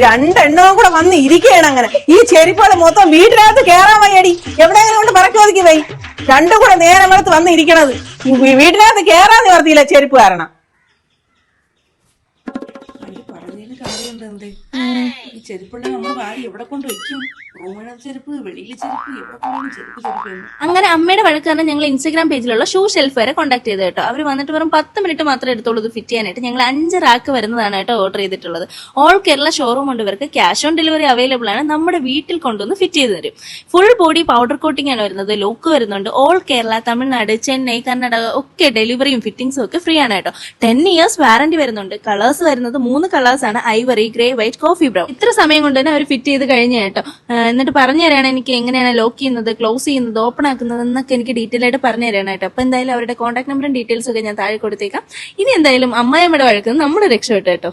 രണ്ടെണ്ണവും കൂടെ വന്ന് ഇരിക്കുകയാണ് അങ്ങനെ. ഈ ചെരുപ്പുകൾ മൊത്തം വീട്ടിനകത്ത് കേറാൻ വയ്യടി. എവിടെയെങ്കിലും കൊണ്ട് പറക്കി ഒതുക്കി പോയി. രണ്ടും കൂടെ നേരം വെളുത്ത് വന്ന് ഇരിക്കണത്. വീട്ടിനകത്ത് കേറാൻ നിവർത്തിയില്ല ചെരുപ്പ് കാരണം. പറഞ്ഞതിന് കാര്യമുണ്ട്. ഈ ചെരുപ്പുള്ള നമ്മള് വാരി എവിടെ കൊണ്ട് വെക്കും? റൂമിനകത്ത് ചെരുപ്പ്, വെളിയിൽ ചെരുപ്പ്, എവിടെ കൊണ്ടാണ് ചെരുപ്പ്. അങ്ങനെ അമ്മയുടെ വഴക്ക് കാരണം ഞങ്ങൾ ഇൻസ്റ്റാഗ്രാം പേജിലുള്ള ഷൂ ഷെൽഫ് വരെ കോൺടാക്ട് ചെയ്ത് കേട്ടോ. അവർ വന്നിട്ട് വെറും 10 മിനിറ്റ് മാത്രമേ എടുത്തുള്ളൂ ഇത് ഫിറ്റ് ചെയ്യാനായിട്ട്. ഞങ്ങൾ 5 റാക്ക് വരുന്നതാണ് കേട്ടോ ഓർഡർ ചെയ്തിട്ടുള്ളത്. ഓൾ കേരള ഷോറൂം ഉണ്ട് ഇവർക്ക്. ക്യാഷ് ഓൺ ഡെലിവറി അവൈലബിൾ ആണ്. നമ്മുടെ വീട്ടിൽ കൊണ്ടുവന്ന് ഫിറ്റ് ചെയ്ത് തരും. ഫുൾ ബോഡി പൗഡർ കോട്ടിംഗ് ആണ് വരുന്നത്. ലോക്ക് വരുന്നുണ്ട്. ഓൾ കേരള, തമിഴ്നാട്, ചെന്നൈ, കർണാടക ഒക്കെ ഡെലിവറിയും ഫിറ്റിംഗ്സും ഒക്കെ ഫ്രീ ആണ് കേട്ടോ. 10 ഇയേഴ്സ് വാറന്റി വരുന്നുണ്ട്. കളേഴ്സ് വരുന്നത് 3 കളേഴ്സ് ആണ്. Ivory, grey, white, coffee brown. ഇത്ര സമയം കൊണ്ട് തന്നെ അവർ ഫിറ്റ് ചെയ്ത് കഴിഞ്ഞ കേട്ടോ. എന്നിട്ട് പറഞ്ഞു തരാണ് എനിക്ക് എങ്ങനെയാണ് ലോക്ക് ചെയ്യുന്നത്, ക്ലോസ് ചെയ്യുന്നത്, ഓപ്പൺ ആക്കുന്നത് എന്നൊക്കെ എനിക്ക് ഡീറ്റെയിൽ ആയിട്ട് പറഞ്ഞു തരാനായിട്ട്. അപ്പൊ എന്തായാലും അവരുടെ കോൺടാക്ട് നമ്പറും ഡീറ്റെയിൽസും ഒക്കെ ഞാൻ താഴെ കൊടുത്തേക്കാം. ഇനി എന്തായാലും അമ്മായിയമ്മയുടെ വഴക്ക് നമ്മൾ രക്ഷപ്പെട്ടു കേട്ടോ.